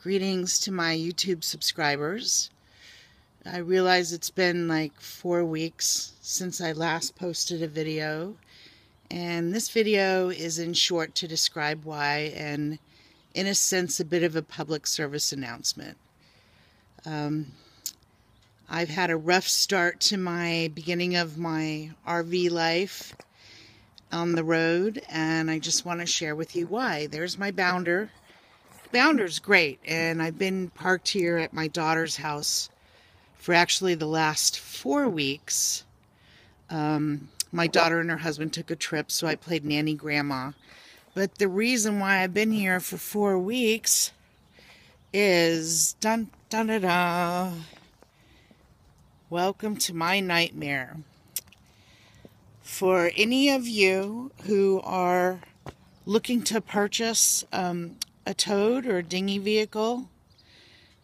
Greetings to my YouTube subscribers. I realize it's been like 4 weeks since I last posted a video, and this video is in short to describe why, and in a sense a bit of a public service announcement. I've had a rough start to my beginning of my RV life on the road, and I just want to share with you why. There's my bounder. Bounder's great, and I've been parked here at my daughter's house for actually the last 4 weeks. My daughter and her husband took a trip, so I played nanny grandma. But the reason why I've been here for 4 weeks is dun dun dun dun. Welcome to my nightmare. For any of you who are looking to purchase a towed or a dinghy vehicle,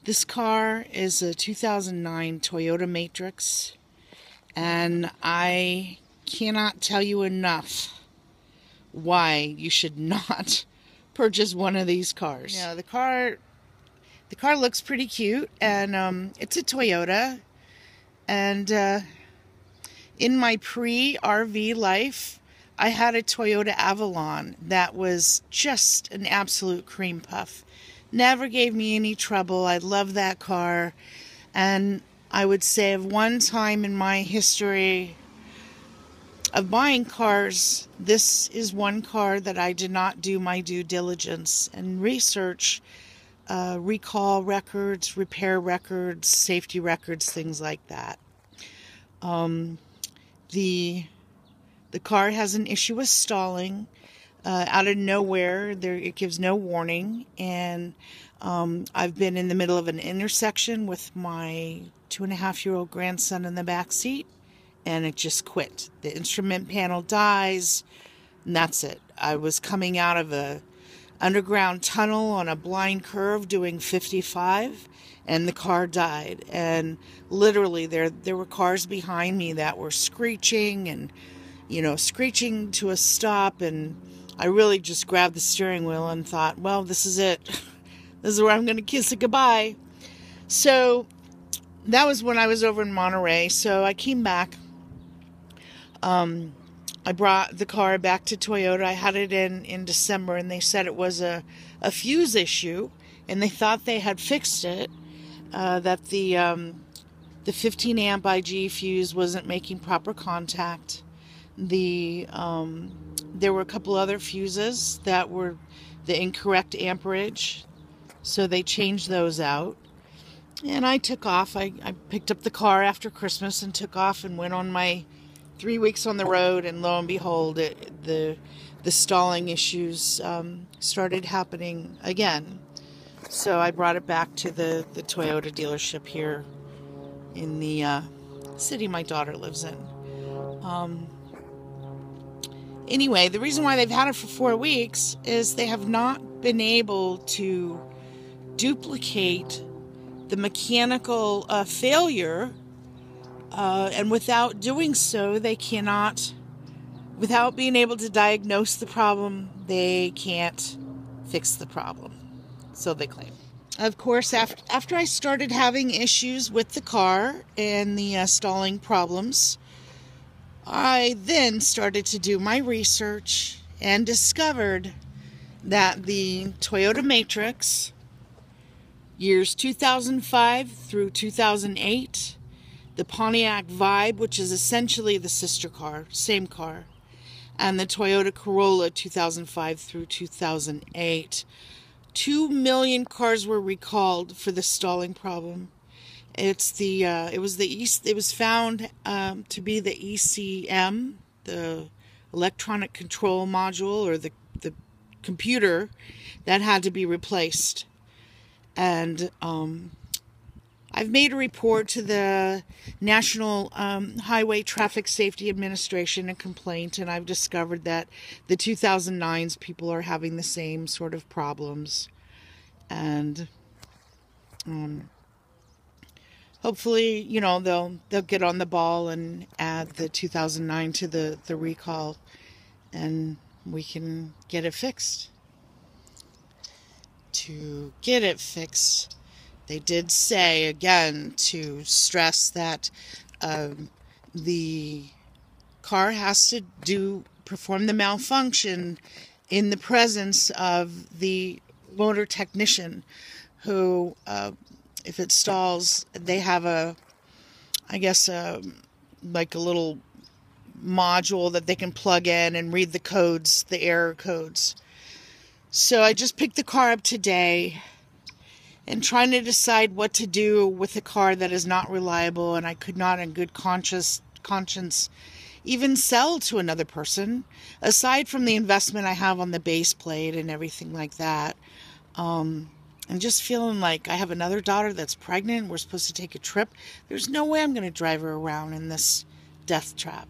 this car is a 2009 Toyota Matrix, and I cannot tell you enough why you should not purchase one of these cars. Yeah, the car looks pretty cute, and it's a Toyota. And in my pre-RV life, I had a Toyota Avalon that was just an absolute cream puff. Never gave me any trouble. I love that car. And I would say of one time in my history of buying cars, this is one car that I did not do my due diligence and research, recall records, repair records, safety records, things like that. The car has an issue with stalling out of nowhere. It gives no warning, and I've been in the middle of an intersection with my 2.5-year-old grandson in the back seat, and it just quit. The instrument panel dies, and that's it. I was coming out of a underground tunnel on a blind curve doing 55, and the car died. And literally there were cars behind me that were screeching and screeching to a stop, and I really just grabbed the steering wheel and thought, well, this is it. This is where I'm going to kiss it goodbye. So that was when I was over in Monterey. So I came back. I brought the car back to Toyota. I had it in December, and they said it was a fuse issue, and they thought they had fixed it, that the 15 amp IG fuse wasn't making proper contact. There were a couple other fuses that were the incorrect amperage, so they changed those out. And I took off. I picked up the car after Christmas and took off and went on my 3 weeks on the road, and lo and behold, the stalling issues started happening again. So I brought it back to the Toyota dealership here in the city my daughter lives in. Anyway, the reason why they've had it for 4 weeks is they have not been able to duplicate the mechanical failure, and without doing so, they cannot, without being able to diagnose the problem, they can't fix the problem. So they claim. Of course, after I started having issues with the car and the stalling problems, I then started to do my research and discovered that the Toyota Matrix, years 2005 through 2008, the Pontiac Vibe, which is essentially the sister car, same car, and the Toyota Corolla 2005 through 2008, 2 million cars were recalled for the stalling problem. It was found to be the ECM, the electronic control module, or the computer that had to be replaced. And I've made a report to the National Highway Traffic Safety Administration, a complaint, and I've discovered that the 2009s people are having the same sort of problems. And hopefully, they'll get on the ball and add the 2009 to the recall, and we can get it fixed. to get it fixed. They did say, again, to stress that the car has to perform the malfunction in the presence of the motor technician who, if it stalls, they have like a little module that they can plug in and read the codes, the error codes. So I just picked the car up today and trying to decide what to do with a car that is not reliable, and I could not in good conscience even sell to another person, aside from the investment I have on the base plate and everything like that. I'm just feeling like I have another daughter that's pregnant. We're supposed to take a trip. There's no way I'm going to drive her around in this death trap.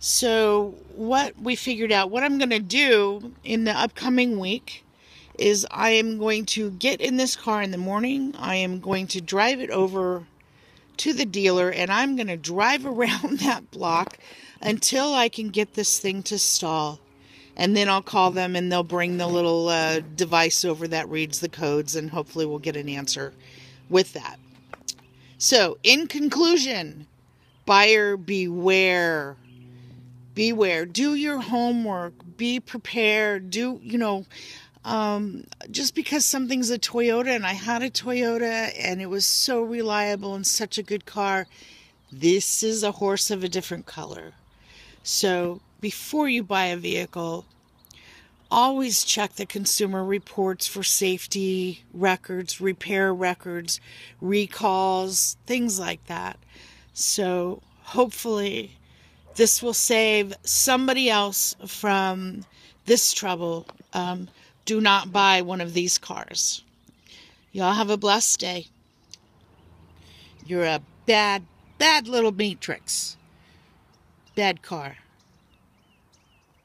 So what we figured out, what I'm going to do in the upcoming week is I am going to get in this car in the morning. I am going to drive it over to the dealer, and I'm going to drive around that block until I can get this thing to stall. And then I'll call them, and they'll bring the little device over that reads the codes, and hopefully we'll get an answer with that. So, in conclusion, buyer beware. Beware. Do your homework. Be prepared. Just because something's a Toyota, and I had a Toyota and it was so reliable and such a good car, this is a horse of a different color. So before you buy a vehicle, always check the consumer reports for safety records, repair records, recalls, things like that. So hopefully this will save somebody else from this trouble. Do not buy one of these cars. Y'all have a blessed day. You're a bad little matrix. Bad car.